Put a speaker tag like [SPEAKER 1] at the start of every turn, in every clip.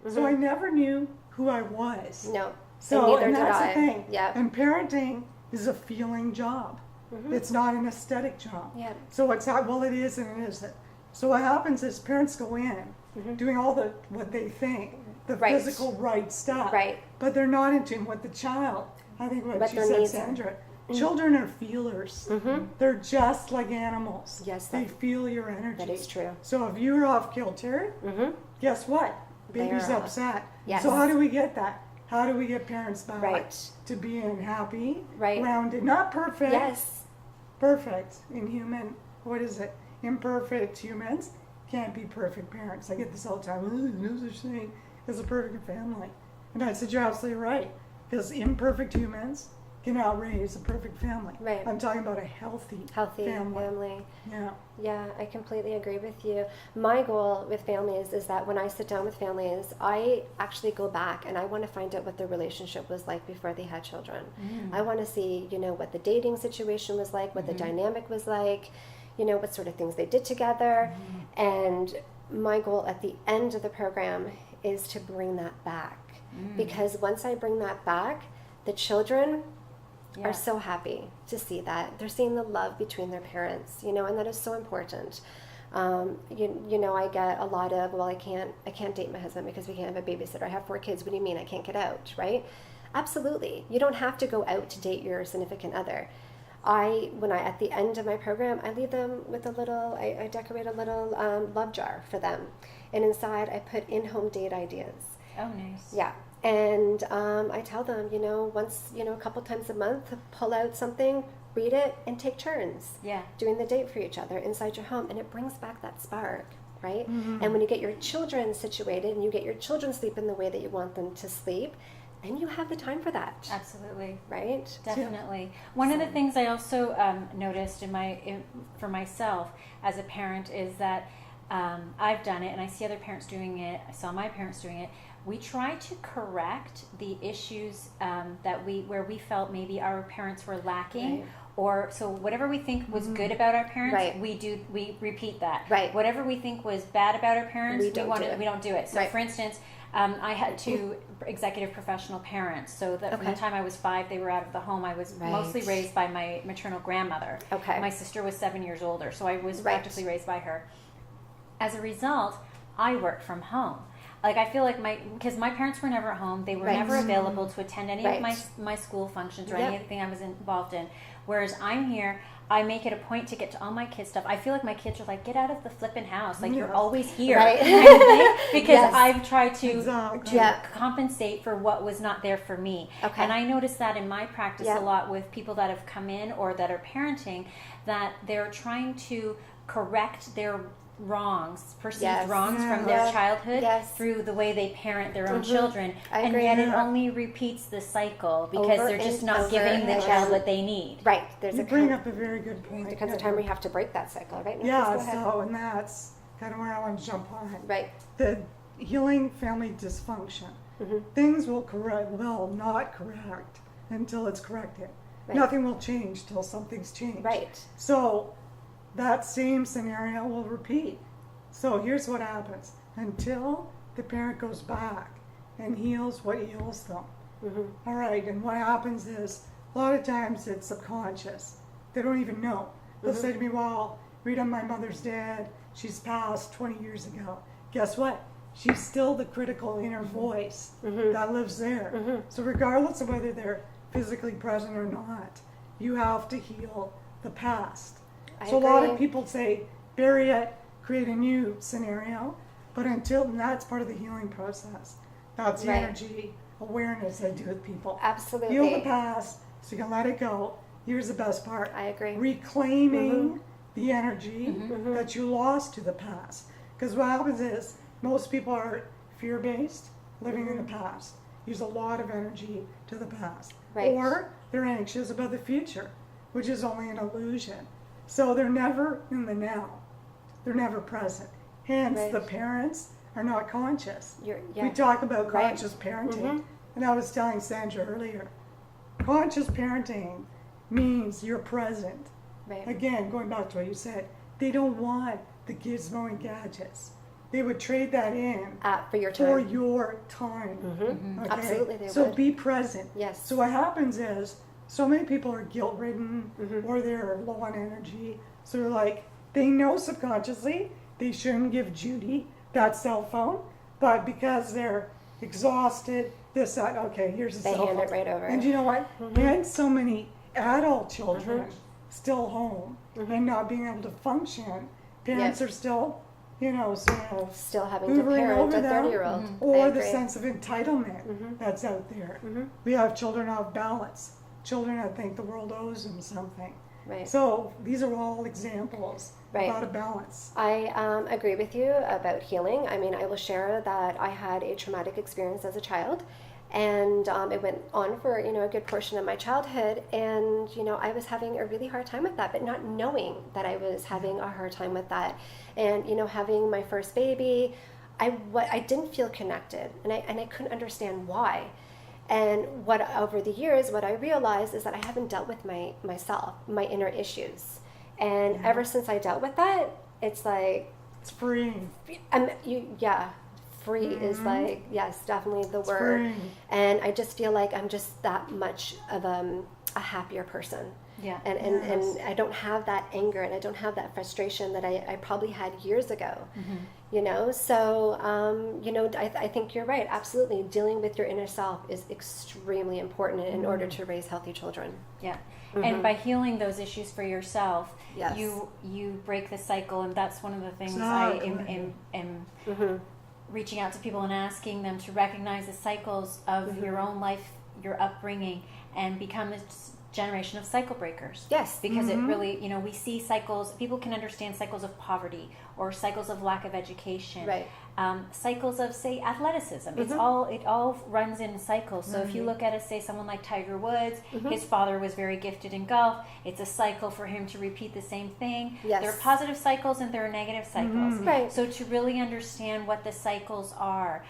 [SPEAKER 1] So I never knew who I was.
[SPEAKER 2] No.
[SPEAKER 1] So,
[SPEAKER 2] and
[SPEAKER 1] that's
[SPEAKER 2] neither
[SPEAKER 1] the
[SPEAKER 2] did
[SPEAKER 1] thing.
[SPEAKER 2] I. Yeah.
[SPEAKER 1] And parenting is a feeling job. It's not an aesthetic job.
[SPEAKER 2] Yeah.
[SPEAKER 1] So what's that? Well, it is and it isn't. So what happens is parents go in doing all the what they think, the
[SPEAKER 2] Right.
[SPEAKER 1] physical right stuff.
[SPEAKER 2] Right.
[SPEAKER 1] But they're not in tune with the child. I think what she
[SPEAKER 2] their
[SPEAKER 1] said,
[SPEAKER 2] needs are.
[SPEAKER 1] Sandra. Children are feelers. They're just like animals.
[SPEAKER 2] Yes,
[SPEAKER 1] They feel your energy.
[SPEAKER 2] that is true.
[SPEAKER 1] So if you're off kilter, guess what? Baby's
[SPEAKER 2] They're off.
[SPEAKER 1] upset.
[SPEAKER 2] Yes.
[SPEAKER 1] So how do we get that? How do we get parents back
[SPEAKER 2] Right.
[SPEAKER 1] to being happy,
[SPEAKER 2] Right.
[SPEAKER 1] grounded, not perfect,
[SPEAKER 2] Yes.
[SPEAKER 1] perfect, inhuman, what is it? Imperfect humans can't be perfect parents. I get this all the time. No such thing as a perfect family. And I said, you're absolutely right. Because imperfect humans cannot raise a perfect family.
[SPEAKER 2] Right.
[SPEAKER 1] I'm talking about a healthy
[SPEAKER 2] family.
[SPEAKER 1] Yeah.
[SPEAKER 2] Yeah, I completely agree with you. My goal with families is that when I sit down with families, I actually go back and I want to find out what their relationship was like before they had children. I want to see, what the dating situation was like, what the dynamic was like, what sort of things they did together. And my goal at the end of the program is to bring that back. Because once I bring that back, the children are so happy to see that. They're seeing the love between their parents, and that is so important. I get a lot of, well, I can't date my husband because we can't have a babysitter. I have 4 kids. What do you mean I can't get out, right? Absolutely. You don't have to go out to date your significant other. At the end of my program, I leave them with I decorate a little love jar for them. And inside I put in-home date ideas.
[SPEAKER 3] Oh, nice.
[SPEAKER 2] Yeah. And I tell them, once, a couple times a month, pull out something, read it, and take turns doing the date for each other inside your home. And it brings back that spark, right? And when you get your children situated and you get your children sleeping the way that you want them to sleep, then you have the time for that.
[SPEAKER 3] Absolutely.
[SPEAKER 2] Right?
[SPEAKER 3] Definitely. One of the things I also noticed for myself as a parent is that I've done it and I see other parents doing it. I saw my parents doing it. We try to correct the issues where we felt maybe our parents were lacking,
[SPEAKER 2] Right.
[SPEAKER 3] or so whatever we think was good about our parents,
[SPEAKER 2] Right.
[SPEAKER 3] we repeat that.
[SPEAKER 2] Right.
[SPEAKER 3] Whatever we think was bad about our parents,
[SPEAKER 2] We don't do it.
[SPEAKER 3] So
[SPEAKER 2] Right.
[SPEAKER 3] for instance, I had 2 executive professional parents. So that from
[SPEAKER 2] Okay.
[SPEAKER 3] the time I was 5, they were out of the home. I was
[SPEAKER 2] Right.
[SPEAKER 3] mostly raised by my maternal grandmother.
[SPEAKER 2] Okay.
[SPEAKER 3] My sister was 7 years older, so I was
[SPEAKER 2] Right.
[SPEAKER 3] practically raised by her. As a result, I worked from home. Like I feel like because my parents were never at home, they were
[SPEAKER 2] Right.
[SPEAKER 3] never available to attend any
[SPEAKER 2] Right.
[SPEAKER 3] of my school functions or
[SPEAKER 2] Yep.
[SPEAKER 3] anything I was involved in. Whereas I'm here, I make it a point to get to all my kids' stuff. I feel like my kids are like, get out of the flipping house, like you're
[SPEAKER 1] Yeah.
[SPEAKER 3] always here,
[SPEAKER 2] Right.
[SPEAKER 3] kind of thing. Because
[SPEAKER 2] Yes.
[SPEAKER 3] I've tried to
[SPEAKER 1] Exactly.
[SPEAKER 2] Yeah.
[SPEAKER 3] compensate for what was not there for me.
[SPEAKER 2] Okay.
[SPEAKER 3] And I noticed that in my practice
[SPEAKER 2] Yeah.
[SPEAKER 3] a lot with people that have come in or that are parenting, that they're trying to correct their perceived
[SPEAKER 2] Yes.
[SPEAKER 3] wrongs from
[SPEAKER 1] Yes.
[SPEAKER 3] their
[SPEAKER 2] Yeah.
[SPEAKER 3] childhood
[SPEAKER 2] Yes.
[SPEAKER 3] through the way they parent their own children.
[SPEAKER 2] I
[SPEAKER 3] And
[SPEAKER 2] agree.
[SPEAKER 3] yet it
[SPEAKER 1] Yeah.
[SPEAKER 3] only repeats the cycle because
[SPEAKER 2] Over
[SPEAKER 3] they're just
[SPEAKER 2] and
[SPEAKER 3] not
[SPEAKER 2] over
[SPEAKER 3] giving the
[SPEAKER 2] again.
[SPEAKER 3] child what they need.
[SPEAKER 2] Right. There's
[SPEAKER 1] You
[SPEAKER 2] a
[SPEAKER 1] bring up a very good point.
[SPEAKER 2] becomes a time where you have to break that cycle, right? No,
[SPEAKER 1] Yeah,
[SPEAKER 2] please go ahead.
[SPEAKER 1] so, and that's kind of where I want to jump on.
[SPEAKER 2] Right.
[SPEAKER 1] The healing family dysfunction. Things will not correct until it's corrected.
[SPEAKER 2] Right.
[SPEAKER 1] Nothing will change till something's changed.
[SPEAKER 2] Right.
[SPEAKER 1] So that same scenario will repeat. So here's what happens. Until the parent goes back and heals what heals them. All right, and what happens is a lot of times it's subconscious. They don't even know. They'll say to me, well, Rita, my mother's dead. She's passed 20 years ago. Guess what? She's still the critical inner voice that lives there. So regardless of whether they're physically present or not, you have to heal the past. So a lot of
[SPEAKER 2] agree.
[SPEAKER 1] people say, bury it, create a new scenario, but and that's part of the healing process. That's the
[SPEAKER 2] Right.
[SPEAKER 1] energy awareness I do with people.
[SPEAKER 2] Absolutely.
[SPEAKER 1] Heal the past so you can let it go. Here's the best part.
[SPEAKER 2] I agree.
[SPEAKER 1] Reclaiming the energy that you lost to the past. Because what happens is most people are fear-based, living in the past. Use a lot of energy to the past.
[SPEAKER 2] Right.
[SPEAKER 1] Or they're anxious about the future, which is only an illusion. So they're never in the now. They're never present. Hence,
[SPEAKER 2] Right.
[SPEAKER 1] the parents are not conscious.
[SPEAKER 2] Yeah.
[SPEAKER 1] We talk about
[SPEAKER 2] Right.
[SPEAKER 1] conscious parenting, and I was telling Sandra earlier, conscious parenting means you're present.
[SPEAKER 2] Right.
[SPEAKER 1] Again, going back to what you said, they don't want the gizmo and gadgets. they would trade that in
[SPEAKER 2] For your
[SPEAKER 1] for
[SPEAKER 2] time.
[SPEAKER 1] your time. Okay?
[SPEAKER 2] Absolutely, they
[SPEAKER 1] So
[SPEAKER 2] would.
[SPEAKER 1] be present.
[SPEAKER 2] Yes.
[SPEAKER 1] So what happens is, so many people are guilt-ridden
[SPEAKER 2] Mm-hmm.
[SPEAKER 1] or they're low on energy. So they're like, they know subconsciously they shouldn't give Judy that cell phone, but because they're exhausted, this, that, okay, here's a
[SPEAKER 2] They
[SPEAKER 1] cell
[SPEAKER 2] hand
[SPEAKER 1] phone.
[SPEAKER 2] it right over.
[SPEAKER 1] And you know what? And so many adult children
[SPEAKER 2] Mm-hmm.
[SPEAKER 1] still home and not being able to function. Parents are still, sort of
[SPEAKER 2] Still having to
[SPEAKER 1] hoovering
[SPEAKER 2] parent
[SPEAKER 1] over
[SPEAKER 2] a
[SPEAKER 1] them,
[SPEAKER 2] 30-year-old.
[SPEAKER 1] or
[SPEAKER 2] I
[SPEAKER 1] the
[SPEAKER 2] agree.
[SPEAKER 1] sense of entitlement that's out there. We have children off balance, children that think the world owes them something.
[SPEAKER 2] Right.
[SPEAKER 1] So these are all examples
[SPEAKER 2] Right.
[SPEAKER 1] of out of balance.
[SPEAKER 2] I agree with you about healing. I mean, I will share that I had a traumatic experience as a child, and it went on for a good portion of my childhood. And I was having a really hard time with that, but not knowing that I was having a hard time with that. And having my first baby, I didn't feel connected, and I couldn't understand why. And what over the years, what I realized is that I haven't dealt with myself, my inner issues. And ever since I dealt with that, it's like,
[SPEAKER 1] It's freeing.
[SPEAKER 2] free is like, yes, definitely the word.
[SPEAKER 1] freeing.
[SPEAKER 2] And I just feel like I'm just that much of a happier person.
[SPEAKER 3] Yeah.
[SPEAKER 2] And I don't have that anger, and I don't have that frustration that I probably had years ago. So I think you're right. Absolutely, dealing with your inner self is extremely important in order to raise healthy children.
[SPEAKER 3] Yeah. And by healing those issues for yourself,
[SPEAKER 2] Yes.
[SPEAKER 3] you break the cycle, and that's one of the things
[SPEAKER 1] Exactly.
[SPEAKER 3] I am reaching out to people and asking them to recognize the cycles of your own life, your upbringing, and become a generation of cycle breakers.
[SPEAKER 2] Yes.
[SPEAKER 3] Because it really, we see cycles, people can understand cycles of poverty or cycles of lack of education.
[SPEAKER 2] Right.
[SPEAKER 3] Cycles of, say, athleticism. It all runs in cycles. So if you look at, say, someone like Tiger Woods, his father was very gifted in golf. It's a cycle for him to repeat the same thing.
[SPEAKER 2] Yes.
[SPEAKER 3] There are positive cycles and there are negative cycles.
[SPEAKER 2] Right.
[SPEAKER 3] So to really understand what the cycles are,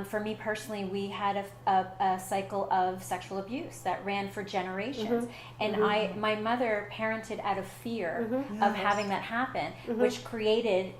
[SPEAKER 3] for me personally, we had a cycle of sexual abuse that ran for generations. And my mother parented out of fear of having that happen, which created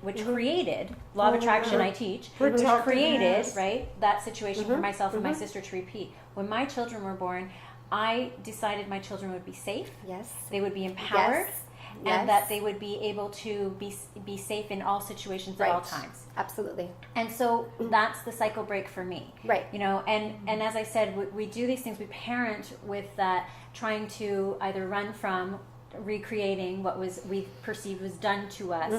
[SPEAKER 3] law of attraction I teach, which created, right, that situation for myself and my sister to repeat. When my children were born, I decided my children would be safe.
[SPEAKER 2] Yes.
[SPEAKER 3] They would be empowered.
[SPEAKER 2] Yes.
[SPEAKER 3] And that they would be able to be safe in all situations at all times.
[SPEAKER 2] Absolutely.
[SPEAKER 3] And so that's the cycle break for me.
[SPEAKER 2] Right.
[SPEAKER 3] And as I said, we do these things, we parent with that, trying to either run from recreating what we perceived was done to us.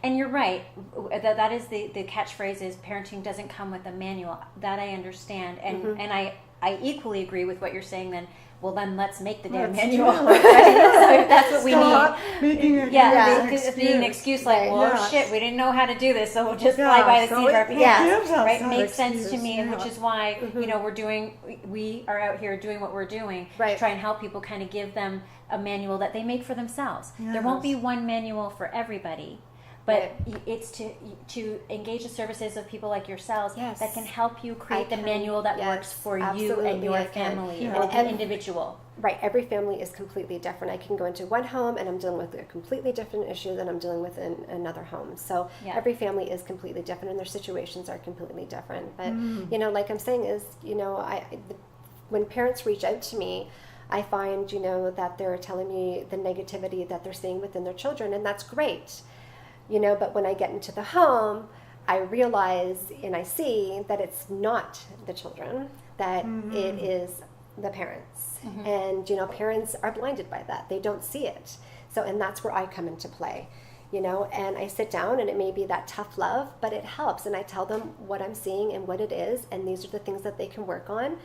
[SPEAKER 3] And you're right, that is the catchphrase is parenting doesn't come with a manual. That I understand. And I equally agree with what you're saying then. Well, then let's make the damn manual. Right? So if that's what we need.
[SPEAKER 1] Making it
[SPEAKER 3] Being an excuse like,
[SPEAKER 2] Right.
[SPEAKER 3] well,
[SPEAKER 1] Yeah.
[SPEAKER 3] shit, we didn't know how to do this, so we'll just
[SPEAKER 1] Yeah,
[SPEAKER 3] fly by the
[SPEAKER 1] so
[SPEAKER 3] seat of our
[SPEAKER 1] it
[SPEAKER 3] pants.
[SPEAKER 1] gives us
[SPEAKER 3] Right?
[SPEAKER 1] that
[SPEAKER 3] Makes sense to
[SPEAKER 1] excuse,
[SPEAKER 3] me, and
[SPEAKER 1] yeah.
[SPEAKER 3] which is why we are out here doing what we're doing to
[SPEAKER 2] Right.
[SPEAKER 3] try and help people, kind of give them a manual that they make for themselves. There won't be
[SPEAKER 1] Yes.
[SPEAKER 3] one manual for everybody. But it's to engage the services of people like yourselves
[SPEAKER 2] Yes.
[SPEAKER 3] that can help you create the
[SPEAKER 2] can.
[SPEAKER 3] manual that
[SPEAKER 2] Yes,
[SPEAKER 3] works for you
[SPEAKER 2] absolutely,
[SPEAKER 3] and your
[SPEAKER 2] I can.
[SPEAKER 3] family
[SPEAKER 1] Yeah.
[SPEAKER 3] or the individual.
[SPEAKER 2] Right. Every family is completely different. I can go into one home and I'm dealing with a completely different issue than I'm dealing with in another home. So
[SPEAKER 3] Yeah.
[SPEAKER 2] every family is completely different, and their situations are completely different. But like I'm saying is, when parents reach out to me, I find that they're telling me the negativity that they're seeing within their children, and that's great. But when I get into the home, I realize and I see that it's not the children, that it is the parents. And, parents are blinded by that. They don't see it. So, and that's where I come into play, and I sit down, and it may be that tough love, but it helps. And I tell them what I'm seeing and what it is, and these are the things that they can work on.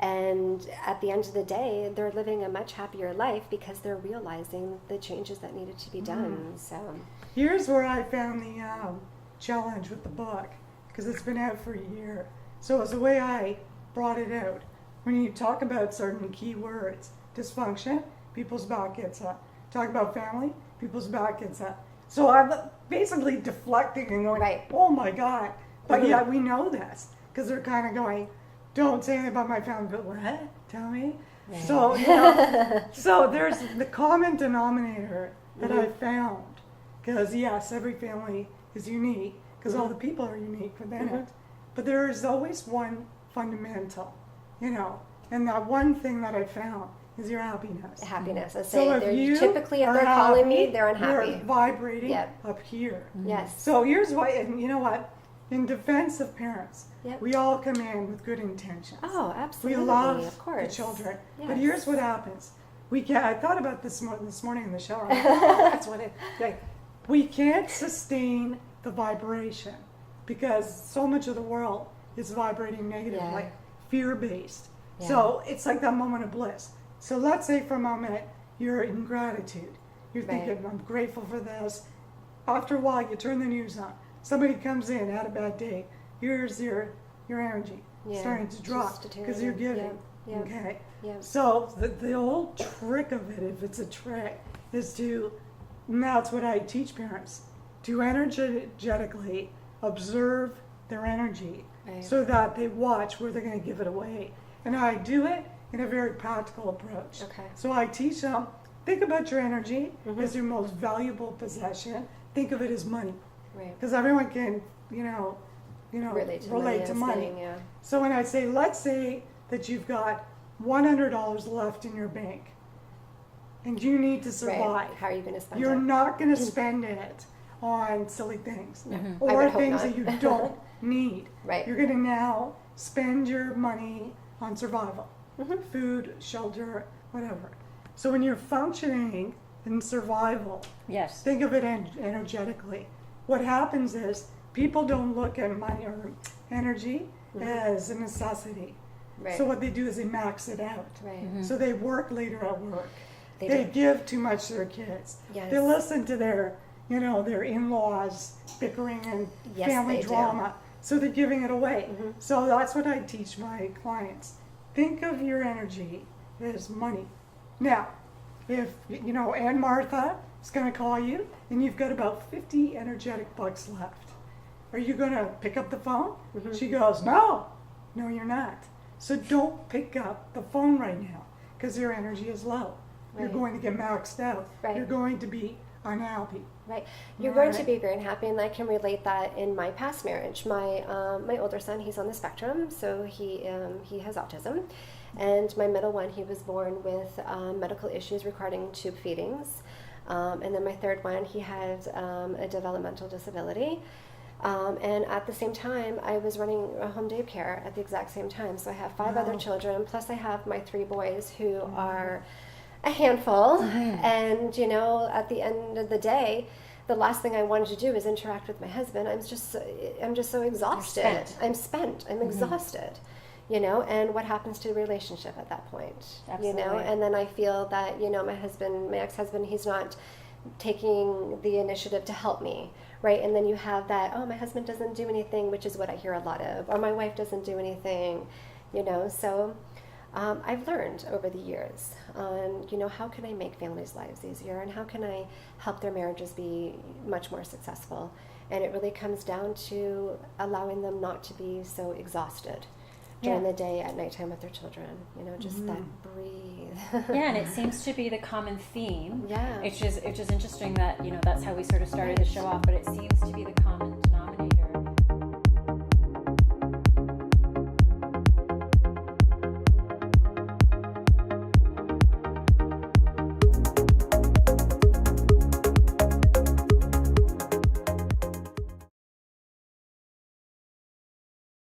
[SPEAKER 2] And at the end of the day, they're living a much happier life because they're realizing the changes that needed to be done. So
[SPEAKER 1] Here's where I found the challenge with the book, because it's been out for a year. So it's the way I brought it out. When you talk about certain key words, dysfunction, people's back gets up. Talk about family, people's back gets up. So I'm basically deflecting and going,
[SPEAKER 2] Right.
[SPEAKER 1] oh my God. But yeah, we know this, because they're kind of going, don't say anything about my family, but what? Tell me. So, so there's the common denominator that I found, because yes, every family is unique, because all the people are unique within it. But there is always one fundamental, you know, and that one thing that I found is your happiness.
[SPEAKER 2] Happiness. I
[SPEAKER 1] So
[SPEAKER 2] say
[SPEAKER 1] if
[SPEAKER 2] they're
[SPEAKER 1] you
[SPEAKER 2] typically, if
[SPEAKER 1] are
[SPEAKER 2] they're calling me,
[SPEAKER 1] happy,
[SPEAKER 2] they're unhappy.
[SPEAKER 1] You're vibrating
[SPEAKER 2] Yep.
[SPEAKER 1] up here.
[SPEAKER 2] Yes.
[SPEAKER 1] So here's why, and you know what? In defense of parents,
[SPEAKER 2] Yep.
[SPEAKER 1] we all come in with good intentions.
[SPEAKER 2] Oh,
[SPEAKER 1] We
[SPEAKER 2] absolutely.
[SPEAKER 1] love
[SPEAKER 2] of course.
[SPEAKER 1] the children.
[SPEAKER 2] Yes.
[SPEAKER 1] But here's what happens. I thought about this morning in the shower. I'm like, oh, that's what it. Like, we can't sustain the vibration because so much of the world is vibrating negatively,
[SPEAKER 2] Yeah.
[SPEAKER 1] fear-based.
[SPEAKER 2] Yeah.
[SPEAKER 1] So it's like that moment of bliss. So let's say for a moment you're in gratitude. You're
[SPEAKER 2] Right.
[SPEAKER 1] thinking, I'm grateful for this. After a while, you turn the news on. Somebody comes in, had a bad day. Here's your energy
[SPEAKER 2] Yeah,
[SPEAKER 1] starting to drop
[SPEAKER 2] just
[SPEAKER 1] because you're
[SPEAKER 2] deteriorating.
[SPEAKER 1] giving.
[SPEAKER 2] Yeah, yeah.
[SPEAKER 1] Okay.
[SPEAKER 2] Yeah.
[SPEAKER 1] So the whole trick of it, if it's a trick, is and that's what I teach parents, to energetically observe their energy
[SPEAKER 2] Right.
[SPEAKER 1] so that they watch where they're going to give it away. And I do it in a very practical approach.
[SPEAKER 2] Okay.
[SPEAKER 1] So I teach them, think about your energy as your most valuable possession. Think of it as money.
[SPEAKER 2] Right.
[SPEAKER 1] Because everyone can, relate to money.
[SPEAKER 2] Yeah.
[SPEAKER 1] So when I say, let's say that you've got $100 left in your bank and you need to survive.
[SPEAKER 2] Right. How are you going to spend
[SPEAKER 1] You're
[SPEAKER 2] it?
[SPEAKER 1] not going to spend it on silly things
[SPEAKER 2] I
[SPEAKER 1] or
[SPEAKER 2] would hope
[SPEAKER 1] things
[SPEAKER 2] not.
[SPEAKER 1] that you don't need.
[SPEAKER 2] Right.
[SPEAKER 1] You're going to now spend your money on survival,
[SPEAKER 2] Mm-hmm.
[SPEAKER 1] food, shelter, whatever. So when you're functioning in survival,
[SPEAKER 3] Yes.
[SPEAKER 1] think of it energetically. What happens is people don't look at money or energy as a necessity.
[SPEAKER 2] Right.
[SPEAKER 1] So what they do is they max it out.
[SPEAKER 2] Right.
[SPEAKER 1] So they work later at work.
[SPEAKER 2] They
[SPEAKER 1] They
[SPEAKER 2] do.
[SPEAKER 1] give too much to their kids.
[SPEAKER 2] Yes.
[SPEAKER 1] They listen to their in-laws bickering and
[SPEAKER 2] Yes,
[SPEAKER 1] family
[SPEAKER 2] they do.
[SPEAKER 1] drama. So they're giving it away.
[SPEAKER 2] Mm-hmm.
[SPEAKER 1] So that's what I teach my clients. Think of your energy as money. Now, if, Aunt Martha is going to call you and you've got about 50 energetic bucks left, are you going to pick up the phone?
[SPEAKER 2] Mm-hmm.
[SPEAKER 1] She goes, no, you're not. So don't pick up the phone right now because your energy is low. You're
[SPEAKER 2] Right.
[SPEAKER 1] going to get maxed out.
[SPEAKER 2] Right.
[SPEAKER 1] You're going to be unhappy.
[SPEAKER 2] Right. You're going to
[SPEAKER 1] Right.
[SPEAKER 2] be very unhappy, and I can relate that in my past marriage. My older son, he's on the spectrum, so he has autism, and my middle one, he was born with medical issues regarding tube feedings, and then my third one, he had a developmental disability. And at the same time, I was running a home daycare at the exact same time. So I have 5 other
[SPEAKER 1] Wow.
[SPEAKER 2] children, plus I have my 3 boys who are a handful. And, at the end of the day, the last thing I wanted to do is interact with my husband. I'm just so exhausted.
[SPEAKER 3] spent.
[SPEAKER 2] I'm spent. I'm exhausted. And what happens to the relationship at that point?
[SPEAKER 3] Absolutely.
[SPEAKER 2] And then I feel that, my ex-husband, he's not taking the initiative to help me, right? And then you have that, oh, my husband doesn't do anything, which is what I hear a lot of, or my wife doesn't do anything, so I've learned over the years on, how can I make families' lives easier, and how can I help their marriages be much more successful? And it really comes down to allowing them not to be so exhausted during
[SPEAKER 3] Yeah.
[SPEAKER 2] the day, at nighttime with their children, just that breathe.
[SPEAKER 3] Yeah, and it seems to be the common theme.
[SPEAKER 2] Yeah.
[SPEAKER 3] It's just interesting that, that's how we sort of started the show off, but it seems to be the common